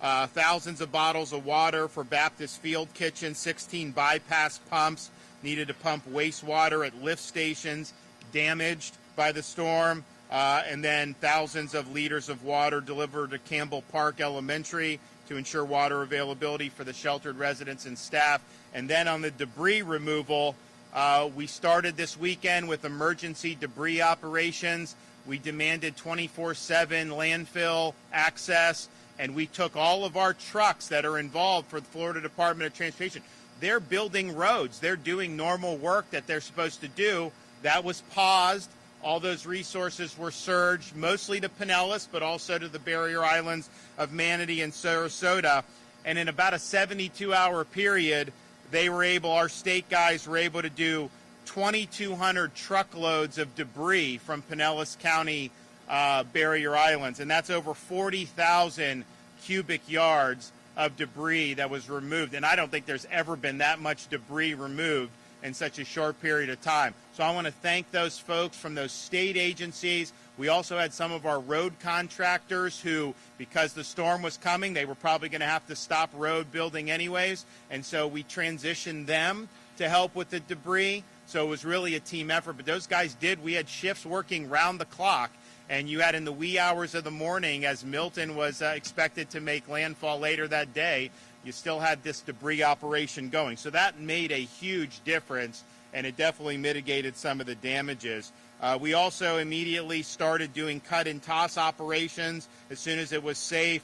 thousands of bottles of water for Baptist Field Kitchen, 16 bypass pumps needed to pump wastewater at lift stations damaged by the storm, and then thousands of liters of water delivered to Campbell Park Elementary to ensure water availability for the sheltered residents and staff. And then on the debris removal, we started this weekend with emergency debris operations. We demanded 24/7 landfill access, and we took all of our trucks that are involved for the Florida Department of Transportation. They're building roads. They're doing normal work that they're supposed to do. That was paused. All those resources were surged, mostly to Pinellas, but also to the barrier islands of Manatee and Sarasota. And in about a 72-hour period, our state guys were able to do 2,200 truckloads of debris from Pinellas County barrier islands. And that's over 40,000 cubic yards of debris that was removed. And I don't think there's ever been that much debris removed in such a short period of time. So I want to thank those folks from those state agencies. We also had some of our road contractors who, because the storm was coming, they were probably going to have to stop road building anyways. And so we transitioned them to help with the debris. So it was really a team effort. But those guys we had shifts working round the clock. And you had in the wee hours of the morning, as Milton was expected to make landfall later that day, you still had this debris operation going. So that made a huge difference, and it definitely mitigated some of the damages. We also immediately started doing cut and toss operations as soon as it was safe.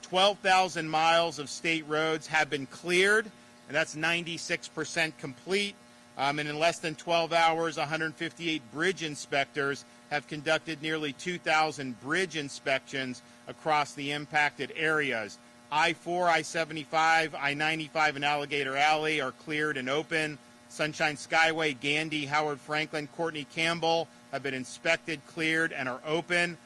12,000 miles of state roads have been cleared, and that's 96% complete. And in less than 12 hours, 158 bridge inspectors have conducted nearly 2,000 bridge inspections across the impacted areas. I-4, I-75, I-95, and Alligator Alley are cleared and open. Sunshine Skyway, Gandy, Howard Franklin, Courtney Campbell have been inspected, cleared, and are open.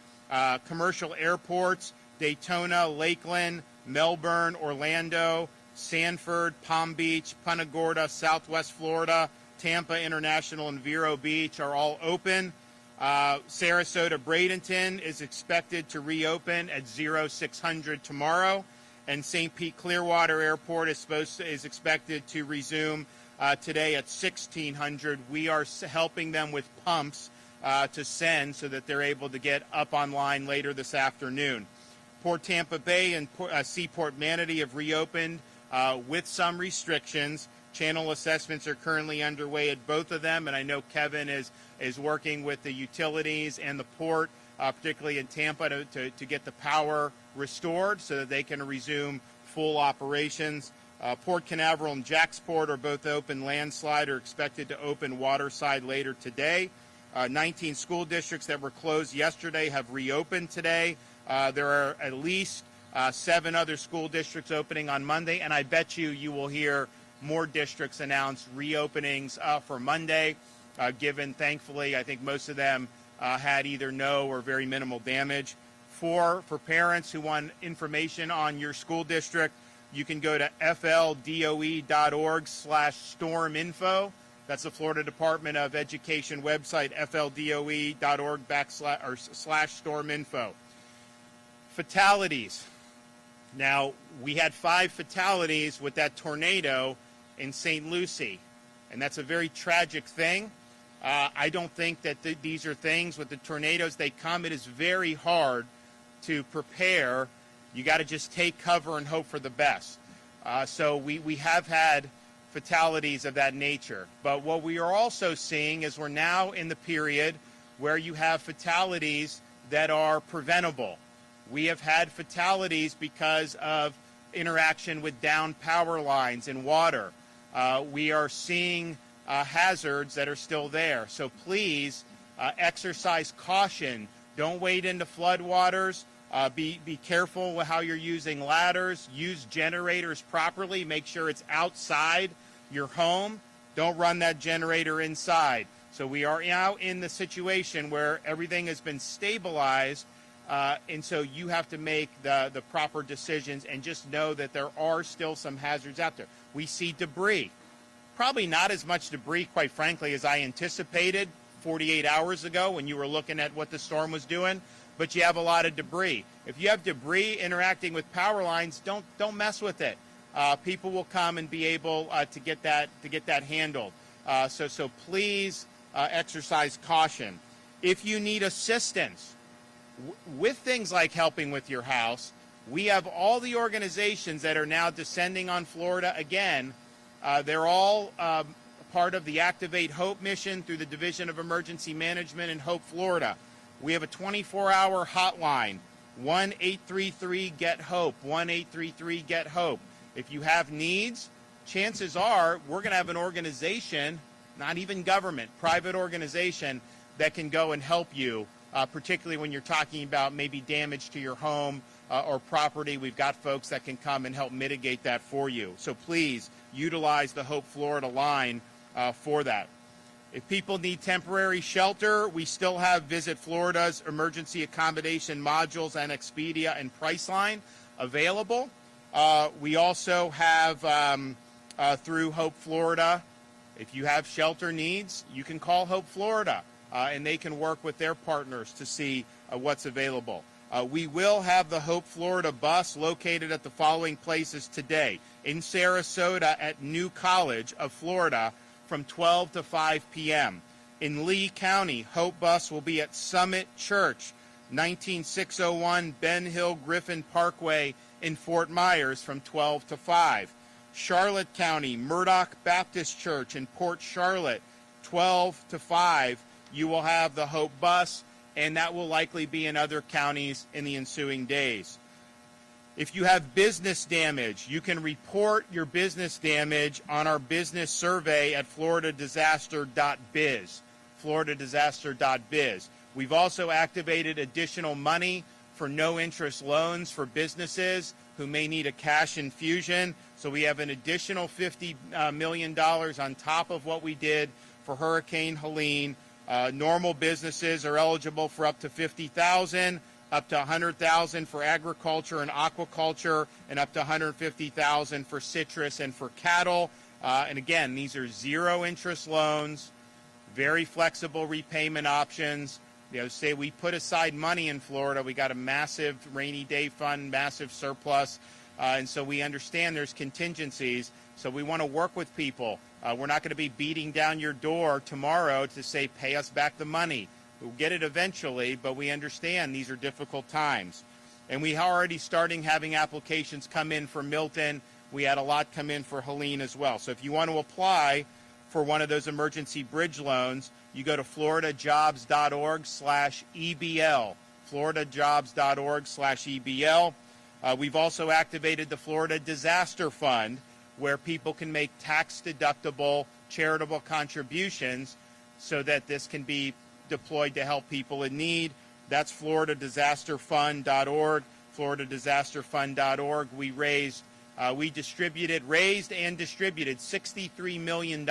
Commercial airports, Daytona, Lakeland, Melbourne, Orlando, Sanford, Palm Beach, Punta Gorda, Southwest Florida, Tampa International, and Vero Beach are all open. Sarasota Bradenton is expected to reopen at 0600 tomorrow, and St. Pete Clearwater Airport is expected to resume today at 1600. We are helping them with pumps to send so that they're able to get up online later this afternoon. Port Tampa Bay and Seaport Manatee have reopened with some restrictions. Channel assessments are currently underway at both of them, and I know Kevin is working with the utilities and the port, particularly in Tampa, to get the power restored so that they can resume full operations. Port Canaveral and Jacksport are both open. Landslide are expected to open waterside later today. 19 school districts that were closed yesterday have reopened today. There are at least 7 other school districts opening on Monday, and I bet you will hear more districts announce reopenings for Monday, given, thankfully, I think most of them had either no or very minimal damage. For parents who want information on your school district, you can go to fldoe.org/storminfo. That's the Florida Department of Education website, fldoe.org/storminfo. Fatalities. Now, we had 5 fatalities with that tornado in St. Lucie, and that's a very tragic thing. I don't think that these are things with the tornadoes. They come. It is very hard to prepare. You got to just take cover and hope for the best. So we have had fatalities of that nature. But what we are also seeing is we're now in the period where you have fatalities that are preventable. We have had fatalities because of interaction with downed power lines and water. We are seeing hazards that are still there. So please exercise caution. Don't wade into floodwaters. Be careful with how you're using ladders. Use generators properly. Make sure it's outside your home. Don't run that generator inside. So we are now in the situation where everything has been stabilized, and so you have to make the proper decisions and just know that there are still some hazards out there. We see debris. Probably not as much debris, quite frankly, as I anticipated 48 hours ago when you were looking at what the storm was doing. but you have a lot of debris. If you have debris interacting with power lines, don't mess with it. People will come and be able to get that handled. So please exercise caution. If you need assistance with things like helping with your house, we have all the organizations that are now descending on Florida again. They're all part of the Activate Hope mission through the Division of Emergency Management in Hope, Florida. We have a 24-hour hotline, 1-833-GET-HOPE, 1-833-GET-HOPE. If you have needs, chances are we're going to have an organization, not even government, private organization, that can go and help you, particularly when you're talking about maybe damage to your home or property. We've got folks that can come and help mitigate that for you. So please utilize the Hope Florida line for that. If people need temporary shelter, we still have Visit Florida's emergency accommodation modules and Expedia and Priceline available. We also have through Hope Florida, if you have shelter needs, you can call Hope Florida and they can work with their partners to see what's available. We will have the Hope Florida bus located at the following places today. In Sarasota at New College of Florida from 12 to 5 p.m. In Lee County, Hope Bus will be at Summit Church, 19601 Ben Hill Griffin Parkway in Fort Myers from 12 to 5. Charlotte County, Murdoch Baptist Church in Port Charlotte, 12 to 5. You will have the Hope Bus, and that will likely be in other counties in the ensuing days. If you have business damage, you can report your business damage on our business survey at floridadisaster.biz, floridadisaster.biz. We've also activated additional money for no-interest loans for businesses who may need a cash infusion. So we have an additional $50 million on top of what we did for Hurricane Helene. Normal businesses are eligible for up to $50,000, up to $100,000 for agriculture and aquaculture, and up to $150,000 for citrus and for cattle. And again, these are zero-interest loans, very flexible repayment options. Say we put aside money in Florida. We got a massive rainy day fund, massive surplus, and so we understand there's contingencies. So we want to work with people. We're not going to be beating down your door tomorrow to say, pay us back the money. We'll get it eventually, but we understand these are difficult times. And we are already starting having applications come in for Milton. We had a lot come in for Helene as well. So if you want to apply for one of those emergency bridge loans, you go to floridajobs.org/EBL, floridajobs.org/EBL. We've also activated the Florida Disaster Fund, where people can make tax-deductible charitable contributions so that this can be deployed to help people in need. That's floridadisasterfund.org, floridadisasterfund.org. We raised and distributed $63 million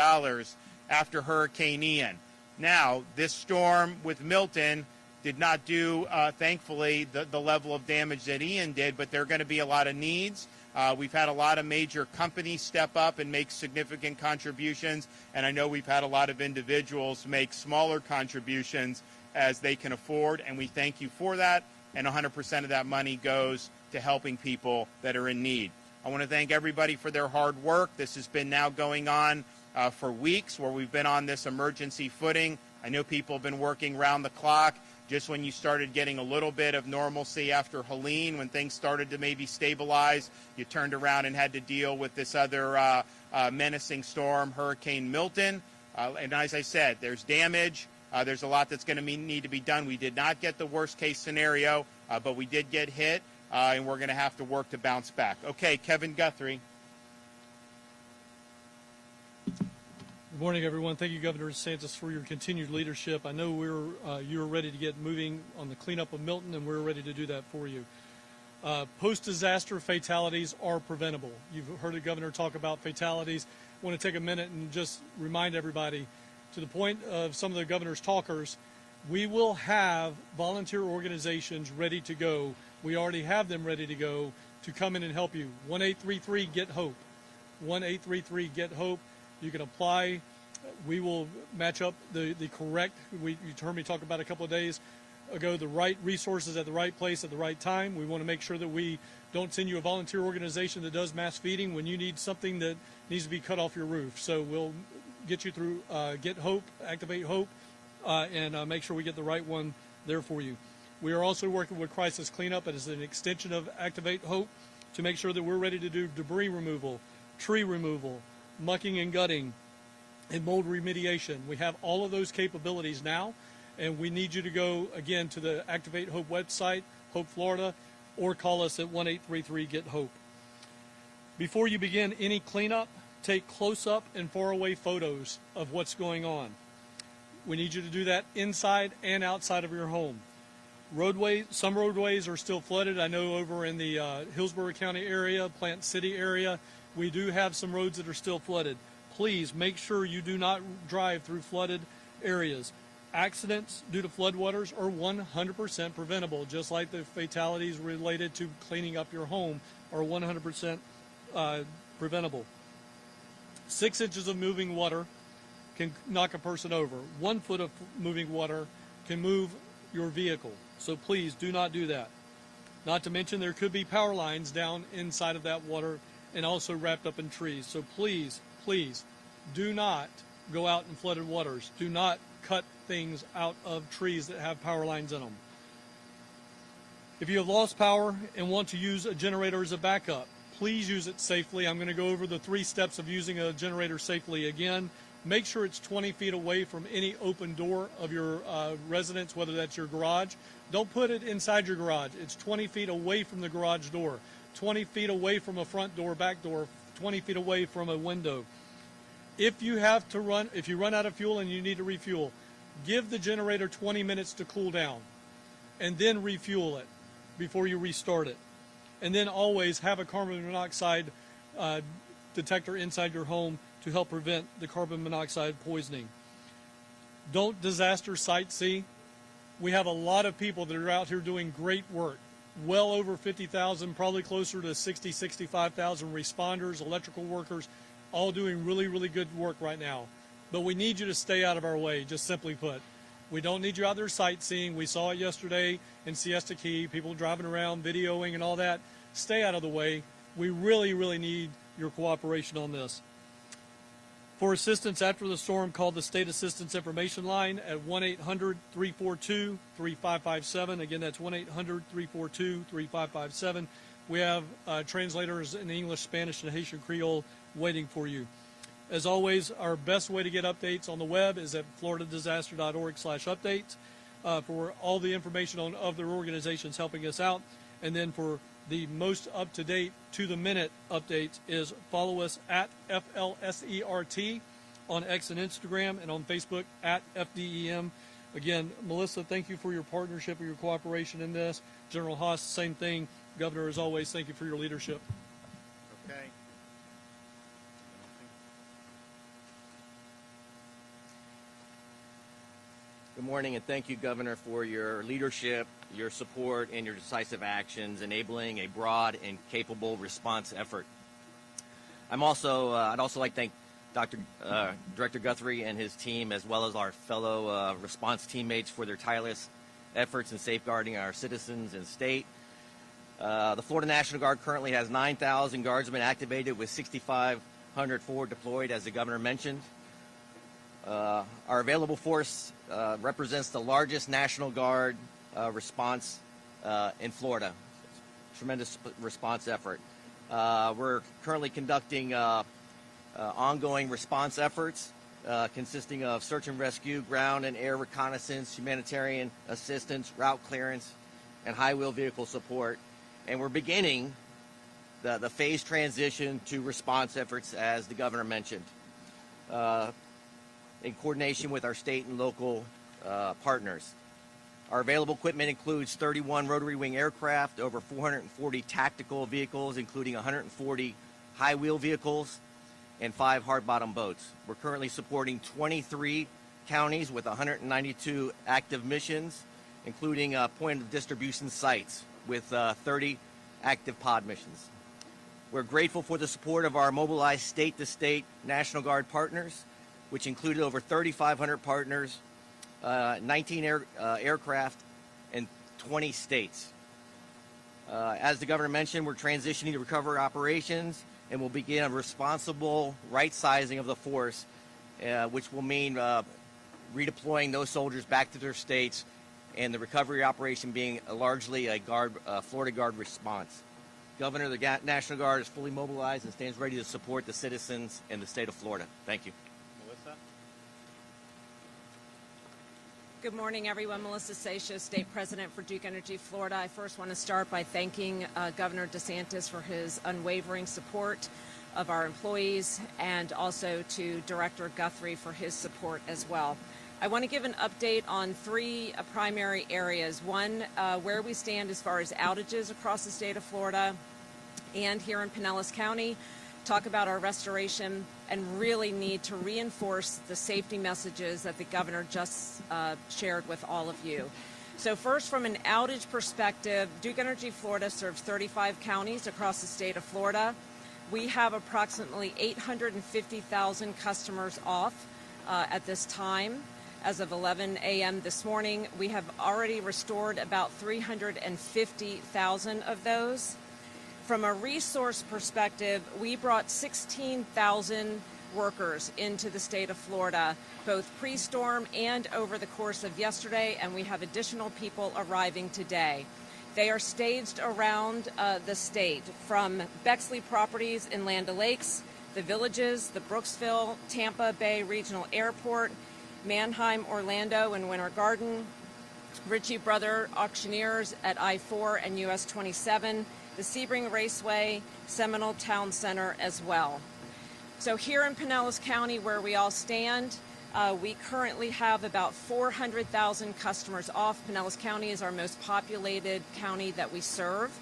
after Hurricane Ian. Now, this storm with Milton did not do, thankfully, the level of damage that Ian did, but there are going to be a lot of needs. We've had a lot of major companies step up and make significant contributions, and I know we've had a lot of individuals make smaller contributions as they can afford, and we thank you for that, and 100% of that money goes to helping people that are in need. I want to thank everybody for their hard work. This has been now going on for weeks where we've been on this emergency footing. I know people have been working round the clock. Just when you started getting a little bit of normalcy after Helene, when things started to maybe stabilize, you turned around and had to deal with this other menacing storm, Hurricane Milton. And as I said, there's damage. There's a lot that's going to need to be done. We did not get the worst case scenario, but we did get hit, and we're going to have to work to bounce back. Okay, Kevin Guthrie. Good morning, everyone. Thank you, Governor DeSantis, for your continued leadership. I know you're ready to get moving on the cleanup of Milton, and we're ready to do that for you. Post-disaster fatalities are preventable. You've heard the governor talk about fatalities. I want to take a minute and just remind everybody, to the point of some of the governor's talkers, we will have volunteer organizations ready to go. We already have them ready to go to come in and help you. 1-833-GET-HOPE. 1-833-GET-HOPE. You can apply. We will match up the correct, you heard me talk about a couple of days, ago the right resources at the right place at the right time. We want to make sure that we don't send you a volunteer organization that does mass feeding when you need something that needs to be cut off your roof. So we'll get you through Get Hope, Activate Hope, and make sure we get the right one there for you. We are also working with Crisis Cleanup as an extension of Activate Hope to make sure that we're ready to do debris removal, tree removal, mucking and gutting, and mold remediation. We have all of those capabilities now, and we need you to go, again, to the Activate Hope website, Hope Florida, or call us at 1-833-GET-HOPE. Before you begin any cleanup, take close-up and far-away photos of what's going on. We need you to do that inside and outside of your home. Some roadways are still flooded. I know over in the Hillsborough County area, Plant City area, we do have some roads that are still flooded. Please make sure you do not drive through flooded areas. Accidents due to floodwaters are 100% preventable, just like the fatalities related to cleaning up your home are 100% preventable. 6 inches of moving water can knock a person over. 1 foot of moving water can move your vehicle. So please do not do that. Not to mention there could be power lines down inside of that water and also wrapped up in trees. So please, please do not go out in flooded waters. Do not cut things out of trees that have power lines in them. If you have lost power and want to use a generator as a backup, please use it safely. I'm going to go over the 3 steps of using a generator safely again. Make sure it's 20 feet away from any open door of your residence, whether that's your garage. Don't put it inside your garage. It's 20 feet away from the garage door, 20 feet away from a front door, back door, 20 feet away from a window. If you run out of fuel and you need to refuel, give the generator 20 minutes to cool down and then refuel it before you restart it. And then always have a carbon monoxide detector inside your home to help prevent the carbon monoxide poisoning. Don't disaster sightsee. We have a lot of people that are out here doing great work. Well over 50,000, probably closer to 60, 65,000 responders, electrical workers, all doing really, really good work right now. But we need you to stay out of our way, just simply put. We don't need you out there sightseeing. We saw it yesterday in Siesta Key, people driving around, videoing and all that. Stay out of the way. We really, really need your cooperation on this. For assistance after the storm, call the State Assistance Information Line at 1-800-342-3557. Again, that's 1-800-342-3557. We have translators in English, Spanish, and Haitian Creole waiting for you. As always, our best way to get updates on the web is at floridadisaster.org/updates for all the information on other organizations helping us out. And then for the most up-to-date, to-the-minute updates is follow us at FLSERT on X and Instagram, and on Facebook at FDEM. Again, Melissa, thank you for your partnership and your cooperation in this. General Haas, same thing. Governor, as always, thank you for your leadership. Okay. Good morning, and thank you, Governor, for your leadership, your support, and your decisive actions, enabling a broad and capable response effort. I'd also like to thank Director Guthrie and his team, as well as our fellow response teammates, for their tireless efforts in safeguarding our citizens and state. The Florida National Guard currently has 9,000 guardsmen activated, with 6,500 forward deployed, as the Governor mentioned. Our available force represents the largest National Guard response in Florida. Tremendous response effort. We're currently conducting ongoing response efforts consisting of search and rescue, ground and air reconnaissance, humanitarian assistance, route clearance, and high-wheel vehicle support. And we're beginning the phased transition to response efforts, as the Governor mentioned, in coordination with our state and local partners. Our available equipment includes 31 rotary wing aircraft, over 440 tactical vehicles, including 140 high-wheel vehicles, and 5 hard-bottom boats. We're currently supporting 23 counties with 192 active missions, including point of distribution sites with 30 active pod missions. We're grateful for the support of our mobilized state-to-state National Guard partners, which included over 3,500 partners, 19 aircraft, 20 states. As the governor mentioned, we're transitioning to recovery operations and will begin a responsible right-sizing of the force, which will mean redeploying those soldiers back to their states and the recovery operation being largely a Florida Guard response. Governor, the National Guard is fully mobilized and stands ready to support the citizens in the state of Florida. Thank you. Melissa? Good morning, everyone. Melissa Seixas, State President for Duke Energy Florida. I first want to start by thanking Governor DeSantis for his unwavering support of our employees, and also to Director Guthrie for his support as well. I want to give an update on three primary areas. One, where we stand as far as outages across the state of Florida and here in Pinellas County. Talk about our restoration and really need to reinforce the safety messages that the governor just shared with all of you. So first, from an outage perspective, Duke Energy Florida serves 35 counties across the state of Florida. We have approximately 850,000 customers off at this time. As of 11 a.m. this morning, we have already restored about 350,000 of those. From a resource perspective, we brought 16,000 workers into the state of Florida, both pre-storm and over the course of yesterday, and we have additional people arriving today. They are staged around the state, from Bexley Properties in Land O'Lakes, the Villages, the Brooksville, Tampa Bay Regional Airport, Mannheim, Orlando, and Winter Garden, Ritchie Brother Auctioneers at I-4 and US 27, the Sebring Raceway, Seminole Town Center as well. So here in Pinellas County, where we all stand, we currently have about 400,000 customers off. Pinellas County is our most populated county that we serve.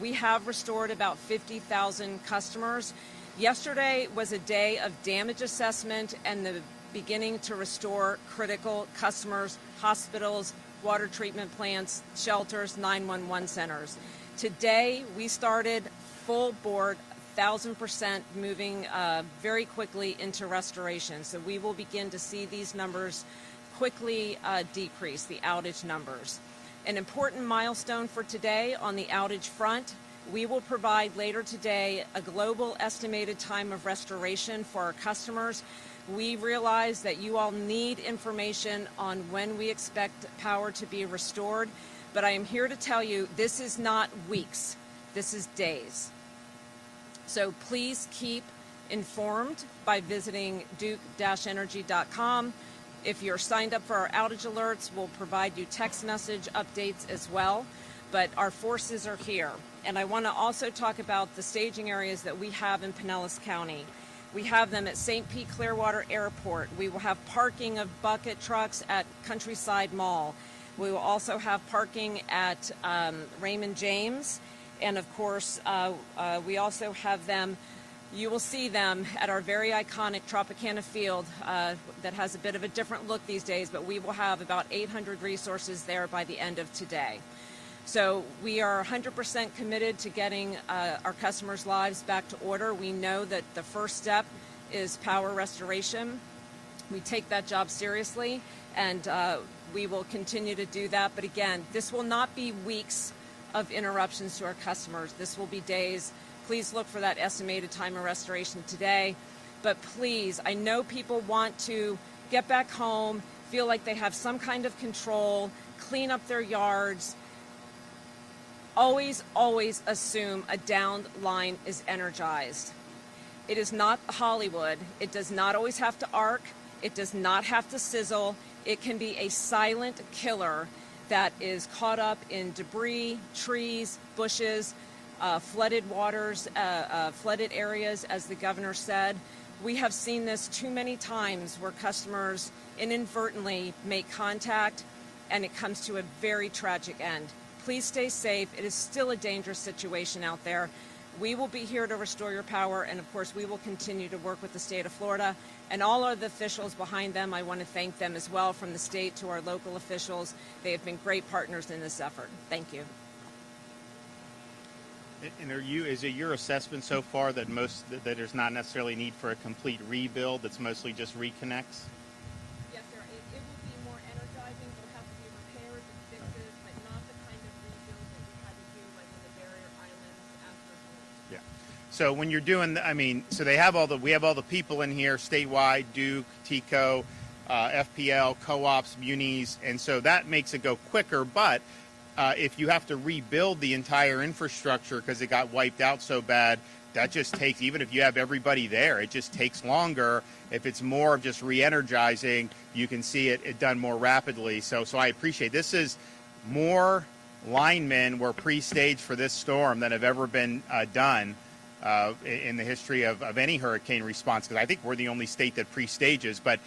We have restored about 50,000 customers. Yesterday was a day of damage assessment and the beginning to restore critical customers, hospitals, water treatment plants, shelters, 911 centers. Today, we started full board, 1,000% moving very quickly into restoration. So we will begin to see these numbers quickly decrease, the outage numbers. An important milestone for today on the outage front, we will provide later today a global estimated time of restoration for our customers. We realize that you all need information on when we expect power to be restored, but I am here to tell you this is not weeks, this is days. So please keep informed by visiting duke-energy.com. If you're signed up for our outage alerts, we'll provide you text message updates as well, but our forces are here. And I want to also talk about the staging areas that we have in Pinellas County. We have them at St. Pete Clearwater Airport. We will have parking of bucket trucks at Countryside Mall. We will also have parking at Raymond James. And of course, we also have them, you will see them at our very iconic Tropicana Field that has a bit of a different look these days, but we will have about 800 resources there by the end of today. So we are 100% committed to getting our customers' lives back to order. We know that the first step is power restoration. We take that job seriously, and we will continue to do that. But again, this will not be weeks of interruptions to our customers. This will be days. Please look for that estimated time of restoration today. But please, I know people want to get back home, feel like they have some kind of control, clean up their yards. Always, always assume a downed line is energized. It is not Hollywood. It does not always have to arc. It does not have to sizzle. It can be a silent killer that is caught up in debris, trees, bushes, flooded waters, flooded areas, as the governor said. We have seen this too many times where customers inadvertently make contact and it comes to a very tragic end. Please stay safe. It is still a dangerous situation out there. We will be here to restore your power, and of course we will continue to work with the state of Florida and all of the officials behind them. I want to thank them as well, from the state to our local officials. They have been great partners in this effort. Thank you. And is it your assessment so far that that there's not necessarily need for a complete rebuild, that's mostly just reconnects? Yes, sir. It will be more energizing. There will have to be repairs and fixes, but not the So when you're doing, so we have all the people in here statewide, Duke, TCO, FPL, co-ops, munis, and so that makes it go quicker. But if you have to rebuild the entire infrastructure because it got wiped out so bad, that just takes, even if you have everybody there, it just takes longer. If it's more of just re-energizing, you can see it done more rapidly. So I appreciate this. Is more linemen were pre-staged for this storm than have ever been done in the history of any hurricane response, because I think we're the only state that pre-stages. But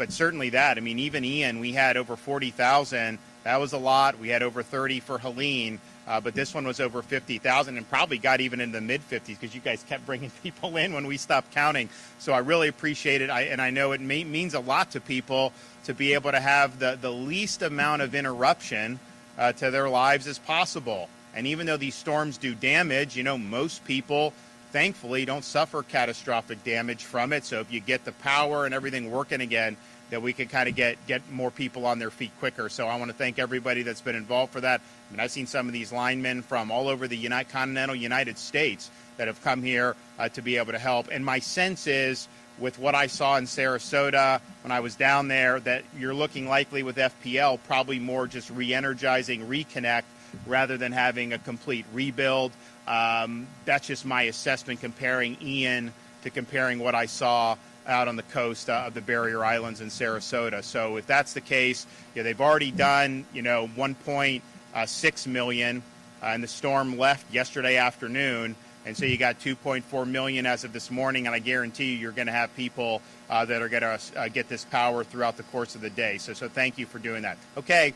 certainly that, even Ian, we had over 40,000. That was a lot. We had over 30 for Helene. But this one was over 50,000 and probably got even in the mid-50s because you guys kept bringing people in when we stopped counting. So I really appreciate it. And I know it means a lot to people to be able to have the least amount of interruption to their lives as possible. And even though these storms do damage, most people, thankfully, don't suffer catastrophic damage from it. So if you get the power and everything working again, that we can kind of get more people on their feet quicker. So I want to thank everybody that's been involved for that. I've seen some of these linemen from all over the continental United States that have come here to be able to help. And my sense is, with what I saw in Sarasota when I was down there, that you're looking likely with FPL probably more just re-energizing, reconnect, rather than having a complete rebuild. That's just my assessment comparing Ian to comparing what I saw out on the coast of the Barrier Islands in Sarasota. So if that's the case, they've already done, 1.6 million, and the storm left yesterday afternoon. And so you got 2.4 million as of this morning, and I guarantee you're going to have people that are going to get this power throughout the course of the day. So thank you for doing that. Okay,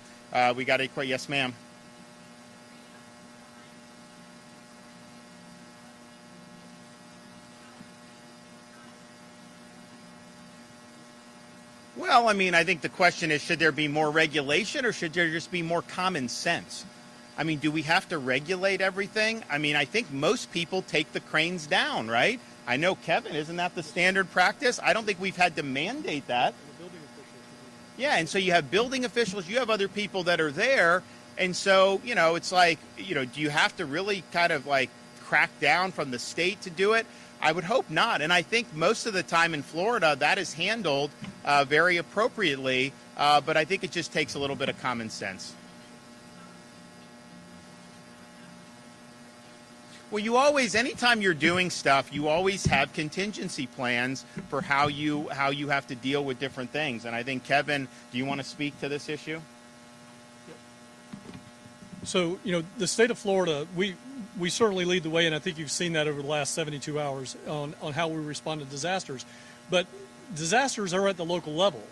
we got a question. Yes, ma'am. Well, I think the question is, should there be more regulation or should there just be more common sense? Do we have to regulate everything? I think most people take the cranes down, right? I know, Kevin, isn't that the standard practice? I don't think we've had to mandate that. Yeah, and so you have building officials, you have other people that are there, and so, it's like, do you have to really kind of like crack down from the state to do it? I would hope not, and I think most of the time in Florida that is handled very appropriately, but I think it just takes a little bit of common sense. Well, you always, anytime you're doing stuff, you always have contingency plans for how you have to deal with different things. And I think, Kevin, do you want to speak to this issue? So, the state of Florida, we certainly lead the way, and I think you've seen that over the last 72 hours on how we respond to disasters. But disasters are at the local level.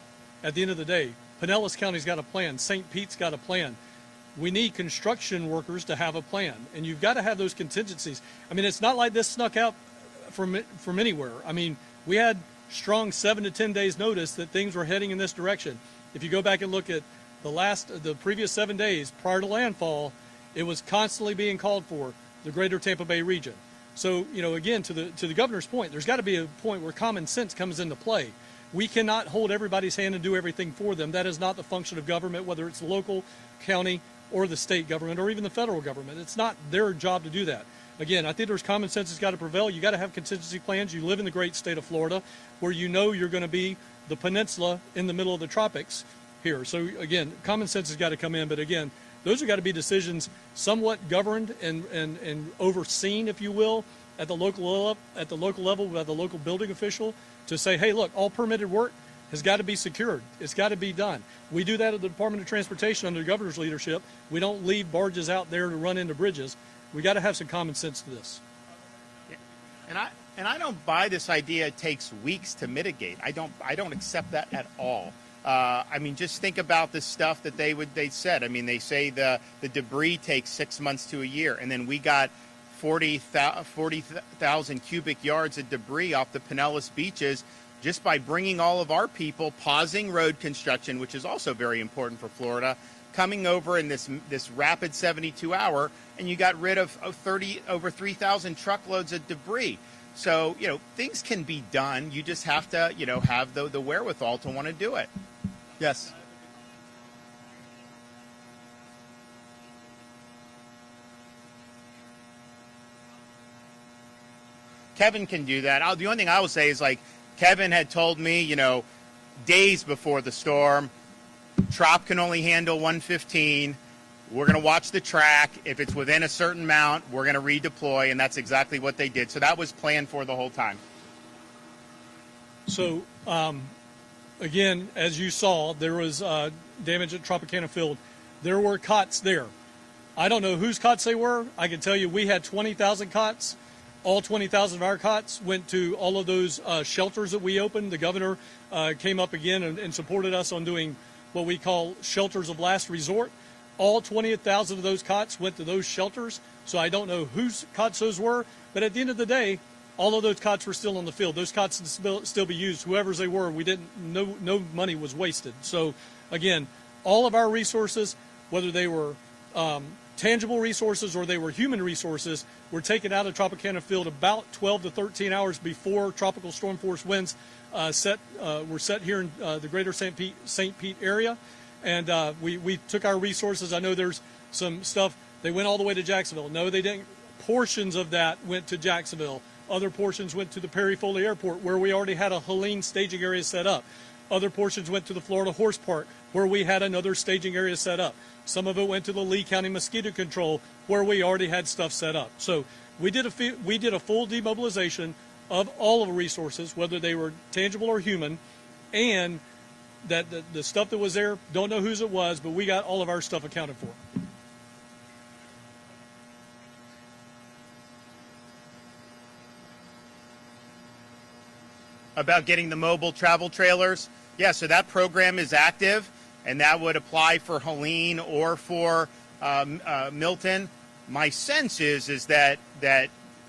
At the end of the day, Pinellas County's got a plan. St. Pete's got a plan. We need construction workers to have a plan, and you've got to have those contingencies. It's not like this snuck out from anywhere. We had strong 7 to 10 days notice that things were heading in this direction. If you go back and look at the previous 7 days prior to landfall, it was constantly being called for, the greater Tampa Bay region. So, again, to the governor's point, there's got to be a point where common sense comes into play. We cannot hold everybody's hand and do everything for them. That is not the function of government, whether it's local, county, or the state government, or even the federal government. It's not their job to do that. Again, I think there's common sense that's got to prevail. You got to have contingency plans. You live in the great state of Florida, where you're going to be the peninsula in the middle of the tropics here. So again, common sense has got to come in. But again, those have got to be decisions somewhat governed and overseen, if you will, at the local level by the local building official to say, hey, look, all permitted work has got to be secured. It's got to be done. We do that at the Department of Transportation under the governor's leadership. We don't leave barges out there to run into bridges. We got to have some common sense to this. Yeah. And I don't buy this idea it takes weeks to mitigate. I don't accept that at all. Just think about the stuff that they said. They say the debris takes 6 months to a year, and then we got 40,000 cubic yards of debris off the Pinellas beaches just by bringing all of our people, pausing road construction, which is also very important for Florida, coming over in this rapid 72-hour, and you got rid of over 3,000 truckloads of debris. So, things can be done. You just have to, have the wherewithal to want to do it. Yes. Kevin can do that. The only thing I will say is, like, Kevin had told me, days before the storm, Trop can only handle 115. We're going to watch the track. If it's within a certain amount, we're going to redeploy, and that's exactly what they did. So that was planned for the whole time. So, again, as you saw, there was damage at Tropicana Field. There were cots there. I don't know whose cots they were. I can tell you we had 20,000 cots. All 20,000 of our cots went to all of those shelters that we opened. The governor came up again and supported us on doing what we call shelters of last resort. All 20,000 of those cots went to those shelters. So I don't know whose cots those were. But at the end of the day, all of those cots were still on the field. Those cots can still be used. Whoever's they were, no money was wasted. So again, all of our resources, whether they were tangible resources or they were human resources, were taken out of Tropicana Field about 12 to 13 hours before tropical storm force winds were set here in the greater St. Pete area. And we took our resources. I know there's some stuff, they went all the way to Jacksonville. No, they didn't. Portions of that went to Jacksonville. Other portions went to the Perry Foley Airport, where we already had a Helene staging area set up. Other portions went to the Florida Horse Park, where we had another staging area set up. Some of it went to the Lee County Mosquito Control, where we already had stuff set up. So we did a full demobilization of all of the resources, whether they were tangible or human, and that the stuff that was there, don't know whose it was, but we got all of our stuff accounted for. About getting the mobile travel trailers. Yeah, so that program is active, and that would apply for Helene or for Milton. My sense is that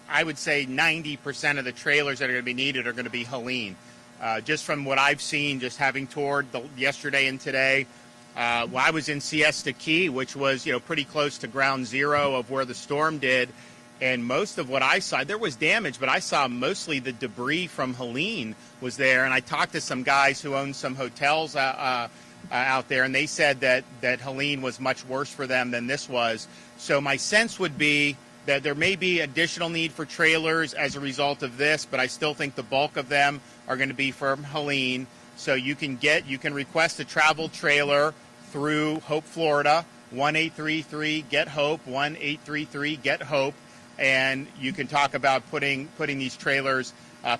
I would say 90% of the trailers that are going to be needed are going to be Helene. Just from what I've seen, just having toured yesterday and today, well, I was in Siesta Key, which was pretty close to ground zero of where the storm did. And most of what I saw, there was damage, but I saw mostly the debris from Helene was there. And I talked to some guys who own some hotels out there, and they said that Helene was much worse for them than this was. So my sense would be that there may be additional need for trailers as a result of this, but I still think the bulk of them are going to be from Helene. So you can request a travel trailer through Hope, Florida, 1-833-GET-HOPE, 1-833-GET-HOPE. And you can talk about putting these trailers,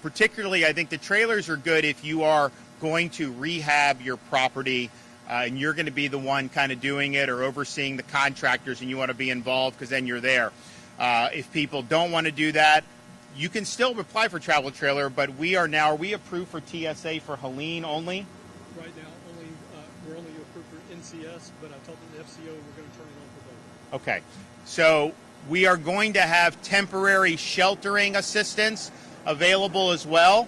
particularly I think the trailers are good if you are going to rehab your property and you're going to be the one kind of doing it or overseeing the contractors, and you want to be involved because then you're there. If people don't want to do that, you can still apply for travel trailer, but are we approved for TSA for Helene only? Right now, we're only approved for NCS, but I told the FCO we're going to turn it on for both. Okay, so we are going to have temporary sheltering assistance available as well,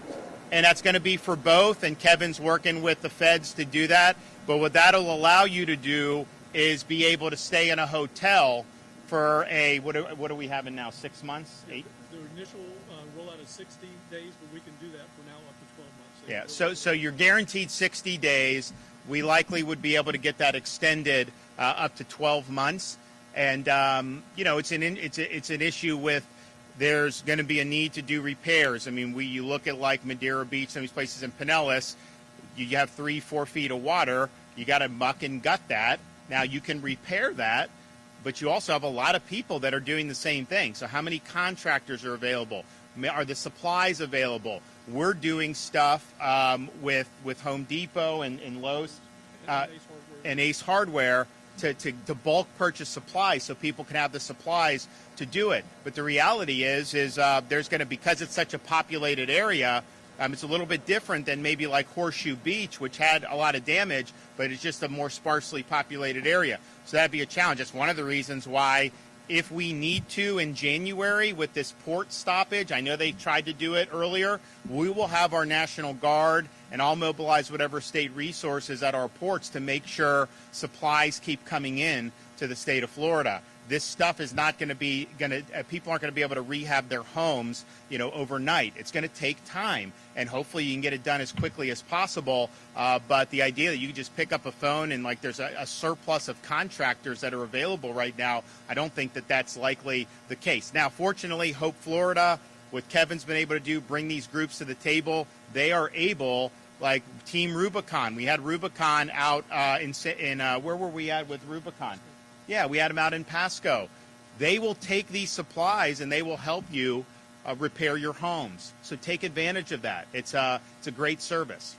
and that's going to be for both, and Kevin's working with the feds to do that. But what that'll allow you to do is be able to stay in a hotel for what are we having now, 6 months? 8? The initial rollout is 60 days, but we can do that for now up to 12 months. Yeah, so you're guaranteed 60 days. We likely would be able to get that extended up to 12 months. And it's an issue with there's going to be a need to do repairs. I mean, you look at like Madeira Beach, some of these places in Pinellas, you have 3-4 feet of water. You got to muck and gut that. Now you can repair that, but you also have a lot of people that are doing the same thing. So how many contractors are available? Are the supplies available? We're doing stuff with Home Depot and Lowe's and Ace Hardware to bulk purchase supplies so people can have the supplies to do it. But the reality is there's going to, because it's such a populated area, it's a little bit different than maybe like Horseshoe Beach, which had a lot of damage, but it's just a more sparsely populated area. So that'd be a challenge. That's one of the reasons why, if we need to in January with this port stoppage, I know they tried to do it earlier, we will have our National Guard and I'll mobilize whatever state resources at our ports to make sure supplies keep coming in to the state of Florida. This stuff is not going to be people aren't going to be able to rehab their homes, overnight. It's going to take time, and hopefully you can get it done as quickly as possible. But the idea that you can just pick up a phone and there's a surplus of contractors that are available right now, I don't think that that's likely the case. Now, fortunately, Hope, Florida what Kevin's been able to do, bring these groups to the table, they are able, like Team Rubicon. We had Rubicon out in where were we at with Rubicon? Yeah, we had them out in Pasco. They will take these supplies and they will help you repair your homes. So take advantage of that. It's a great service.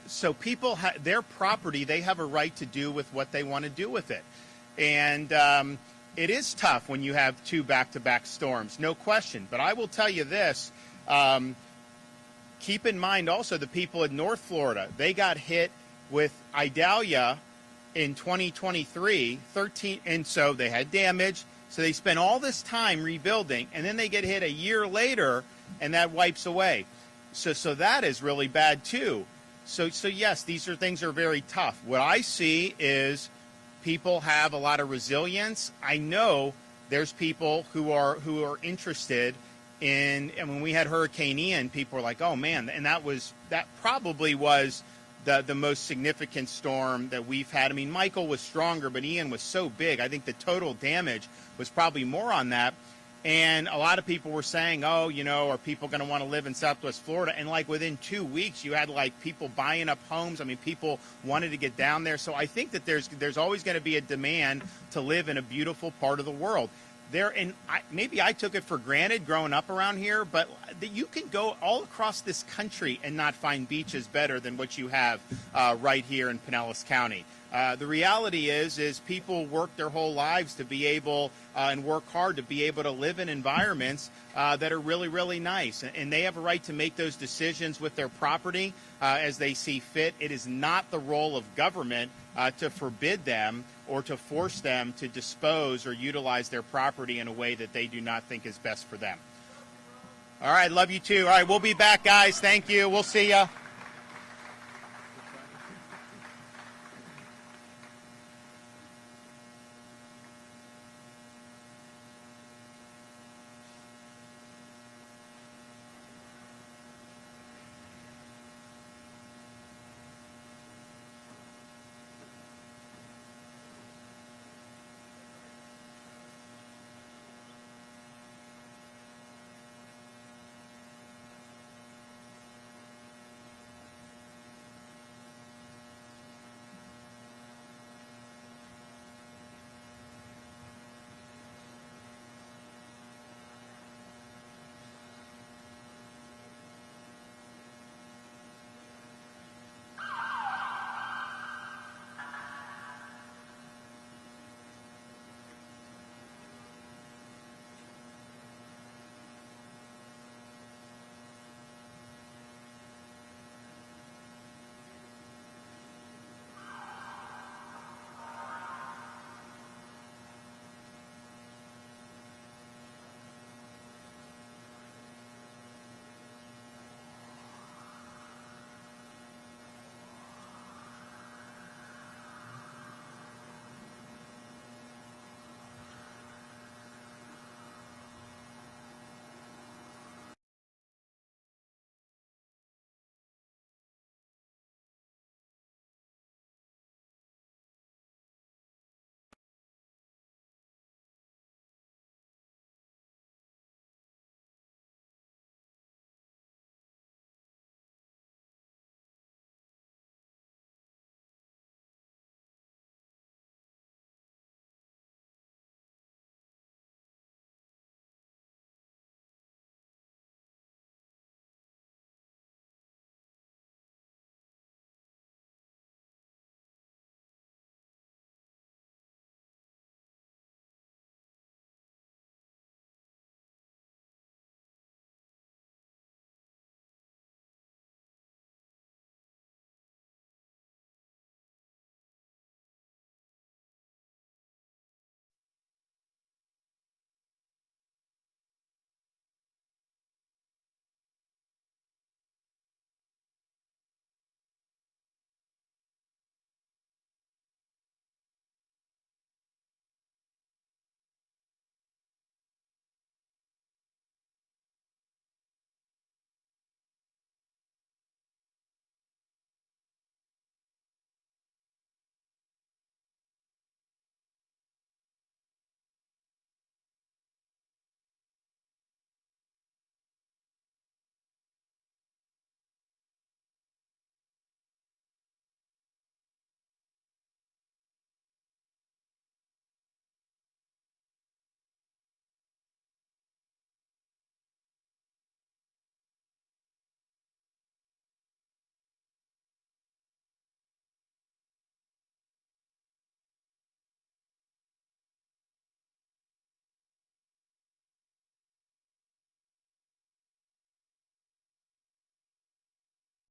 So people, their property, they have a right to do with what they want to do with it. And it is tough when you have two back-to-back storms, no question. But I will tell you this, keep in mind also the people in North Florida, they got hit with Idalia in 2023, and so they had damage. So they spent all this time rebuilding, and then they get hit a year later, and that wipes away. So that is really bad too. So yes, these are things that are very tough. What I see is people have a lot of resilience. I know there's people who are interested in, and when we had Hurricane Ian, people were like, oh man, and that probably was the most significant storm that we've had. I mean, Michael was stronger, but Ian was so big. I think the total damage was probably more on that. And a lot of people were saying, oh, you know, are people going to want to live in Southwest Florida? And like within 2 weeks, you had like people buying up homes. I mean, people wanted to get down there. So I think that there's always going to be a demand to live in a beautiful part of the world. Maybe I took it for granted growing up around here, but you can go all across this country and not find beaches better than what you have right here in Pinellas County. The reality is people work their whole lives to be able and work hard to be able to live in environments that are really, really nice. And they have a right to make those decisions with their property as they see fit. It is not the role of government to forbid them or to force them to dispose or utilize their property in a way that they do not think is best for them. All right, love you too. All right, we'll be back, guys. Thank you. We'll see ya.